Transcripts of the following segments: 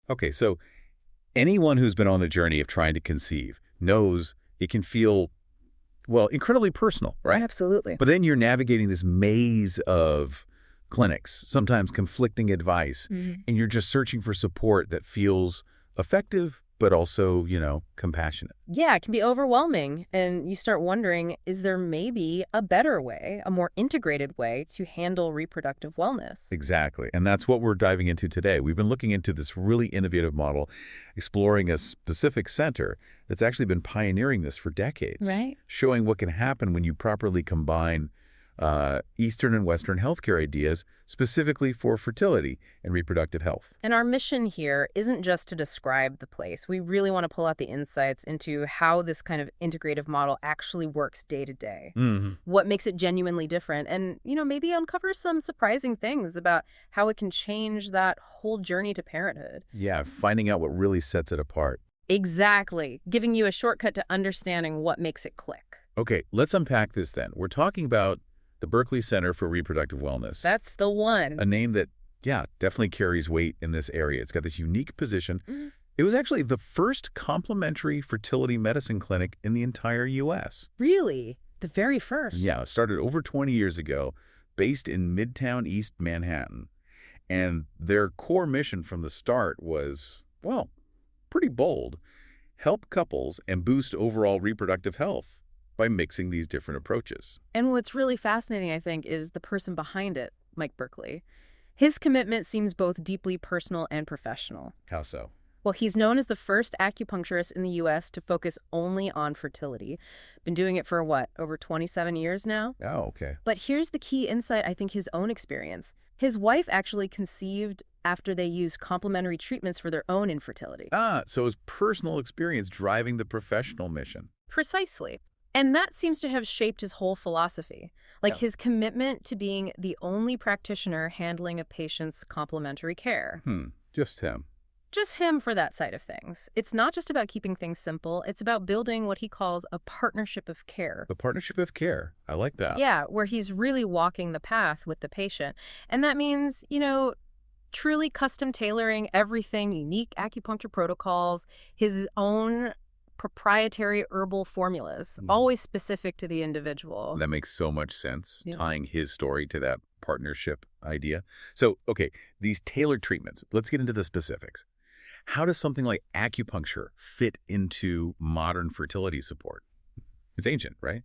Okay, so anyone who's been on the journey of trying to conceive knows it can feel, well, incredibly personal, right? Absolutely. But then you're navigating this maze of clinics, sometimes conflicting advice, and you're just searching for support that feels effective, but also, compassionate. Yeah, it can be overwhelming. And you start wondering, is there maybe a better way, a more integrated way to handle reproductive wellness? Exactly. And that's what we're diving into today. We've been looking into this really innovative model, exploring a specific center that's actually been pioneering this for decades, Right. showing what can happen when you properly combine Eastern and Western healthcare ideas specifically for fertility and reproductive health. And our mission here isn't just to describe the place. We really want to pull out the insights into how this kind of integrative model actually works day to day. What makes it genuinely different, and, maybe uncover some surprising things about how it can change that whole journey to parenthood. Yeah, finding out what really sets it apart. Exactly. Giving you a shortcut to understanding what makes it click. Okay, let's unpack this then. We're talking about the Berkley Center for Reproductive Wellness. That's the one. A name that, definitely carries weight in this area. It's got this unique position. It was actually the first complementary fertility medicine clinic in the entire U.S. Really? The very first? Yeah, it started over 20 years ago, based in Midtown East Manhattan. And their core mission from the start was, well, pretty bold. Help couples and boost overall reproductive health by mixing these different approaches. And what's really fascinating, I think, is the person behind it, Mike Berkley. His commitment seems both deeply personal and professional. How so? Well, he's known as the first acupuncturist in the U.S. to focus only on fertility. Been doing it for, over 27 years now? Oh, okay. But here's the key insight, I think, his own experience. His wife actually conceived after they used complementary treatments for their own infertility. So his personal experience driving the professional mission. Precisely. And that seems to have shaped his whole philosophy, his commitment to being the only practitioner handling a patient's complementary care. Just him. Just him for that side of things. It's not just about keeping things simple. It's about building what he calls a partnership of care. The partnership of care. I like that. Yeah, where he's really walking the path with the patient. And that means, truly custom tailoring everything, unique acupuncture protocols, his own proprietary herbal formulas, always specific to the individual. That makes so much sense, Yeah. tying his story to that partnership idea. So, okay, these tailored treatments, let's get into the specifics. How does something like acupuncture fit into modern fertility support? It's ancient, right?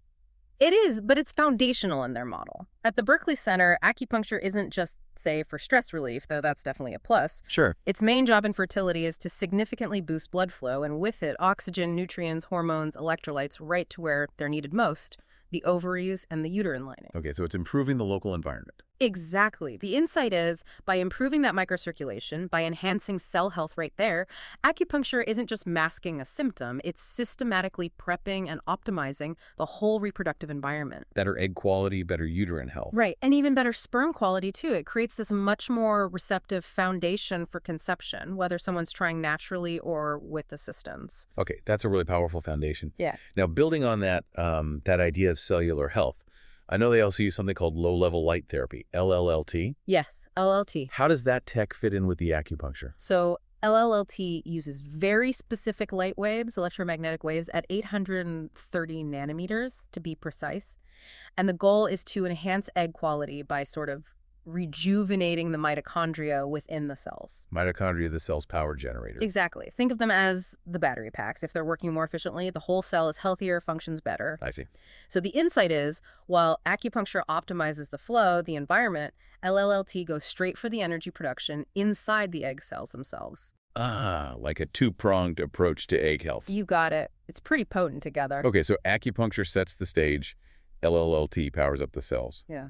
It is, but it's foundational in their model. At the Berkley Center, acupuncture isn't just, say, for stress relief, though that's definitely a plus. Sure. Its main job in fertility is to significantly boost blood flow, and with it, oxygen, nutrients, hormones, electrolytes right to where they're needed most, the ovaries and the uterine lining. Okay, so it's improving the local environment. Exactly. The insight is, by improving that microcirculation, by enhancing cell health right there, acupuncture isn't just masking a symptom, it's systematically prepping and optimizing the whole reproductive environment. Better egg quality, better uterine health. Right, and even better sperm quality, too. It creates this much more receptive foundation for conception, whether someone's trying naturally or with assistance. Okay, that's a really powerful foundation. Yeah. Now, building on that, that idea of cellular health, I know they also use something called low-level light therapy, LLLT. Yes, LLT. How does that tech fit in with the acupuncture? So LLLT uses very specific light waves, electromagnetic waves, at 830 nanometers, to be precise. And the goal is to enhance egg quality by sort of rejuvenating the mitochondria within the cells. Mitochondria, the cell's power generator. Exactly. Think of them as the battery packs. If they're working more efficiently, the whole cell is healthier, functions better. I see. So the insight is, while acupuncture optimizes the flow, the environment, LLLT goes straight for the energy production inside the egg cells themselves. Like a two-pronged approach to egg health. You got it. It's pretty potent together. Okay, so acupuncture sets the stage, LLLT powers up the cells. Yeah.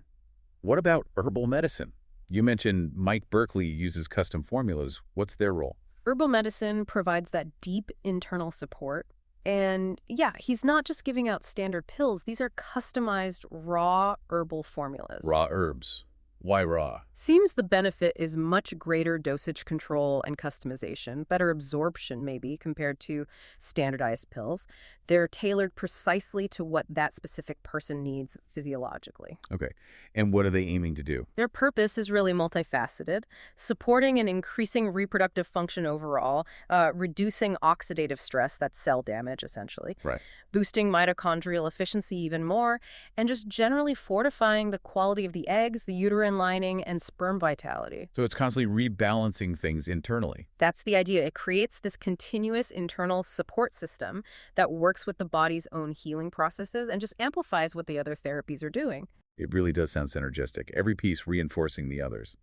What about herbal medicine? You mentioned Mike Berkley uses custom formulas. What's their role? Herbal medicine provides that deep internal support. And yeah, he's not just giving out standard pills. These are customized raw herbal formulas. Raw herbs. Why raw? Seems the benefit is much greater dosage control and customization, better absorption maybe compared to standardized pills. They're tailored precisely to what that specific person needs physiologically. Okay. And what are they aiming to do? Their purpose is really multifaceted, supporting and increasing reproductive function overall, reducing oxidative stress, that's cell damage essentially, Right. boosting mitochondrial efficiency even more, and just generally fortifying the quality of the eggs, the uterine lining, and sperm vitality. So it's constantly rebalancing things internally. That's the idea. It creates this continuous internal support system that works with the body's own healing processes and just amplifies what the other therapies are doing. It really does sound synergistic, every piece reinforcing the others.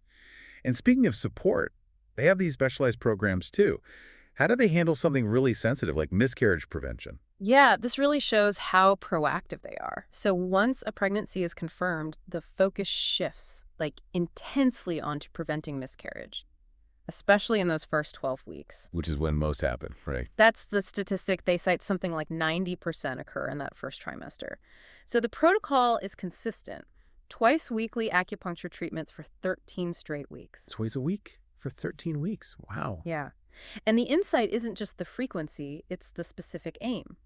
And speaking of support, they have these specialized programs too. How do they handle something really sensitive like miscarriage prevention? Yeah, this really shows how proactive they are. So once a pregnancy is confirmed, the focus shifts, like intensely onto preventing miscarriage, especially in those first 12 weeks. Which is when most happen, right? That's the statistic. They cite something like 90% occur in that first trimester. So the protocol is consistent. Twice weekly acupuncture treatments for 13 straight weeks. Twice a week for 13 weeks. Wow. Yeah. And the insight isn't just the frequency, it's the specific aim.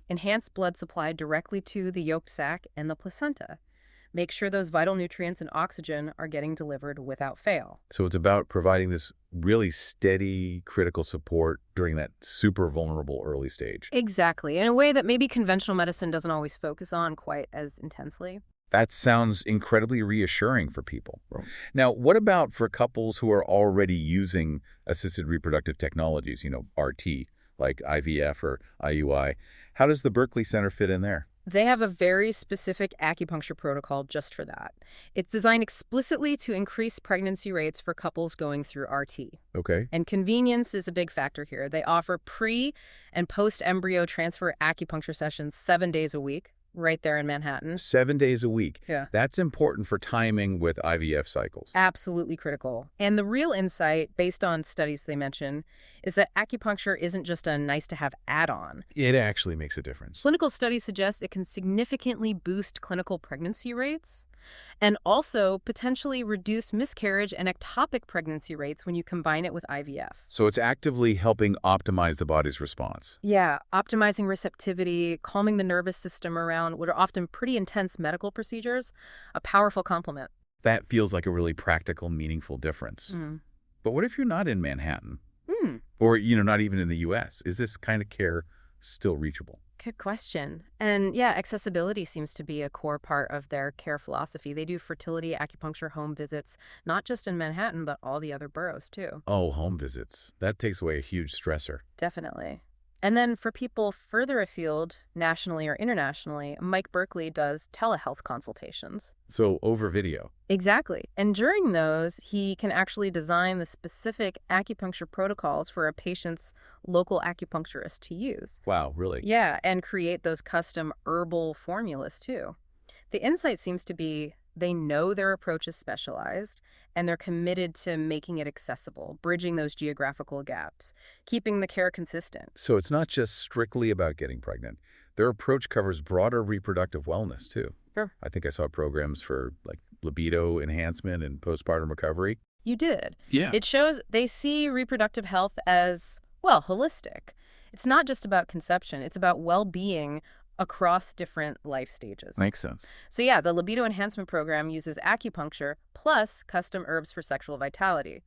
Enhance blood supply directly to the yolk sac and the placenta. Make sure those vital nutrients and oxygen are getting delivered without fail. So it's about providing this really steady, critical support during that super vulnerable early stage. Exactly, in a way that maybe conventional medicine doesn't always focus on quite as intensely. That sounds incredibly reassuring for people. Now, what about for couples who are already using assisted reproductive technologies, RT, like IVF or IUI? How does the Berkley Center fit in there? They have a very specific acupuncture protocol just for that. It's designed explicitly to increase pregnancy rates for couples going through RT. Okay. And convenience is a big factor here. They offer pre- and post-embryo transfer acupuncture sessions 7 days a week, right there in Manhattan. 7 days a week. Yeah. That's important for timing with IVF cycles. Absolutely critical. And the real insight, based on studies they mention, is that acupuncture isn't just a nice-to-have add-on. It actually makes a difference. Clinical studies suggest it can significantly boost clinical pregnancy rates and also potentially reduce miscarriage and ectopic pregnancy rates when you combine it with IVF. So it's actively helping optimize the body's response. Yeah, optimizing receptivity, calming the nervous system around what are often pretty intense medical procedures, a powerful complement. That feels like a really practical, meaningful difference. But what if you're not in Manhattan? Or, not even in the U.S.? Is this kind of care still reachable? Good question. And yeah, accessibility seems to be a core part of their care philosophy. They do fertility acupuncture home visits, not just in Manhattan, but all the other boroughs too. Oh, home visits. That takes away a huge stressor. Definitely. And then for people further afield, nationally or internationally, Mike Berkley does telehealth consultations. So over video. Exactly. And during those, he can actually design the specific acupuncture protocols for a patient's local acupuncturist to use. Wow, really? Yeah, and create those custom herbal formulas too. The insight seems to be they know their approach is specialized, and they're committed to making it accessible, bridging those geographical gaps, keeping the care consistent. So it's not just strictly about getting pregnant. Their approach covers broader reproductive wellness, too. Sure. I think I saw programs for, libido enhancement and postpartum recovery. You did. Yeah. It shows they see reproductive health as, holistic. It's not just about conception. It's about well-being across different life stages. Makes sense. So yeah, the libido enhancement program uses acupuncture plus custom herbs for sexual vitality.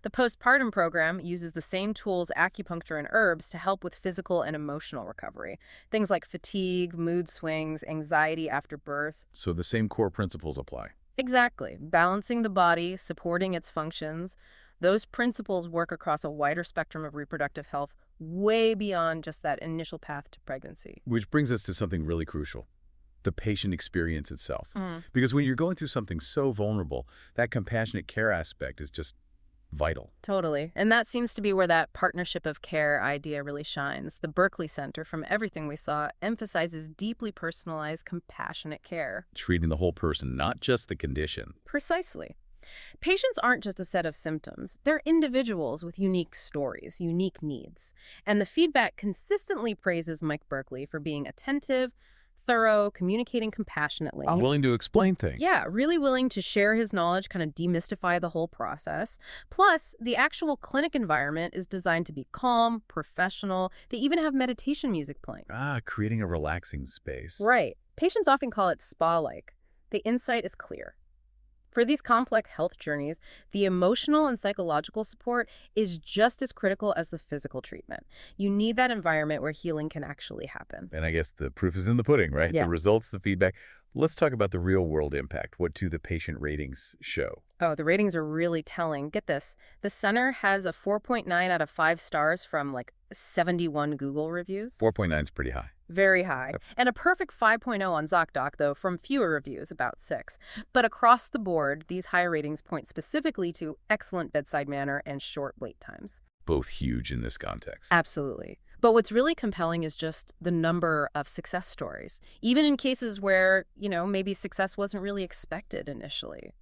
The postpartum program uses the same tools, acupuncture and herbs, to help with physical and emotional recovery. Things like fatigue, mood swings, anxiety after birth. So the same core principles apply. Exactly. Balancing the body, supporting its functions. Those principles work across a wider spectrum of reproductive health, way beyond just that initial path to pregnancy. Which brings us to something really crucial, the patient experience itself. Because when you're going through something so vulnerable, that compassionate care aspect is just vital. Totally. And that seems to be where that partnership of care idea really shines. The Berkley Center, from everything we saw, emphasizes deeply personalized, compassionate care. Treating the whole person, not just the condition. Precisely. Patients aren't just a set of symptoms. They're individuals with unique stories, unique needs. And the feedback consistently praises Mike Berkley for being attentive, thorough, communicating compassionately. I'm willing to explain things. Yeah, really willing to share his knowledge, kind of demystify the whole process. Plus, the actual clinic environment is designed to be calm, professional. They even have meditation music playing. Creating a relaxing space. Right. Patients often call it spa-like. The insight is clear. For these complex health journeys, the emotional and psychological support is just as critical as the physical treatment. You need that environment where healing can actually happen. And I guess the proof is in the pudding, right? Yeah. The results, the feedback. Let's talk about the real-world impact. What do the patient ratings show? Oh, the ratings are really telling. Get this. The center has a 4.9 out of 5 stars from like 71 Google reviews. 4.9 is pretty high. Very high. And a perfect 5.0 on ZocDoc, though, from fewer reviews, about 6. But across the board, these high ratings point specifically to excellent bedside manner and short wait times. Both huge in this context. Absolutely. But what's really compelling is just the number of success stories, even in cases where, maybe success wasn't really expected initially.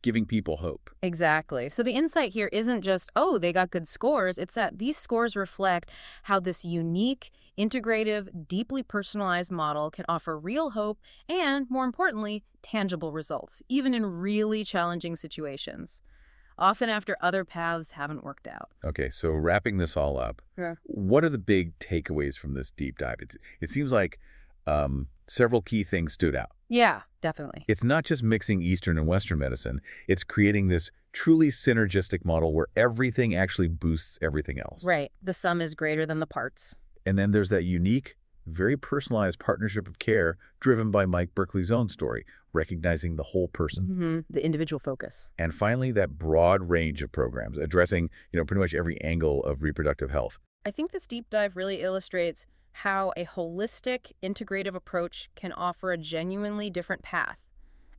Giving people hope. Exactly. So the insight here isn't just, oh, they got good scores. It's that these scores reflect how this unique, integrative, deeply personalized model can offer real hope and, more importantly, tangible results, even in really challenging situations, often after other paths haven't worked out. Okay, so wrapping this all up, what are the big takeaways from this deep dive? It seems like several key things stood out. Yeah, definitely. It's not just mixing Eastern and Western medicine. It's creating this truly synergistic model where everything actually boosts everything else. Right. The sum is greater than the parts. And then there's that unique, very personalized partnership of care driven by Mike Berkley's own story, recognizing the whole person. The individual focus. And finally, that broad range of programs addressing, pretty much every angle of reproductive health. I think this deep dive really illustrates how a holistic, integrative approach can offer a genuinely different path,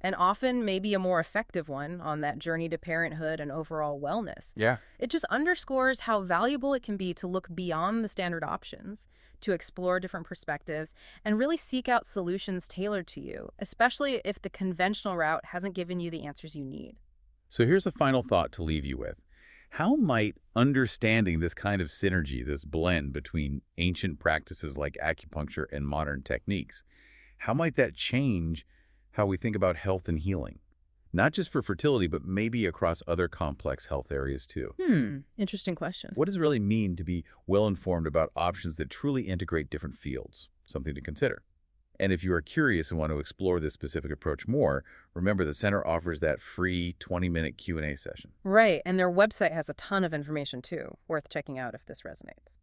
and often maybe a more effective one on that journey to parenthood and overall wellness. Yeah. It just underscores how valuable it can be to look beyond the standard options, to explore different perspectives, and really seek out solutions tailored to you, especially if the conventional route hasn't given you the answers you need. So here's a final thought to leave you with. How might understanding this kind of synergy, this blend between ancient practices like acupuncture and modern techniques, how might that change how we think about health and healing? Not just for fertility, but maybe across other complex health areas too. Interesting question. What does it really mean to be well-informed about options that truly integrate different fields? Something to consider. And if you are curious and want to explore this specific approach more, remember the center offers that free 20-minute Q&A session. Right, and their website has a ton of information too, worth checking out if this resonates.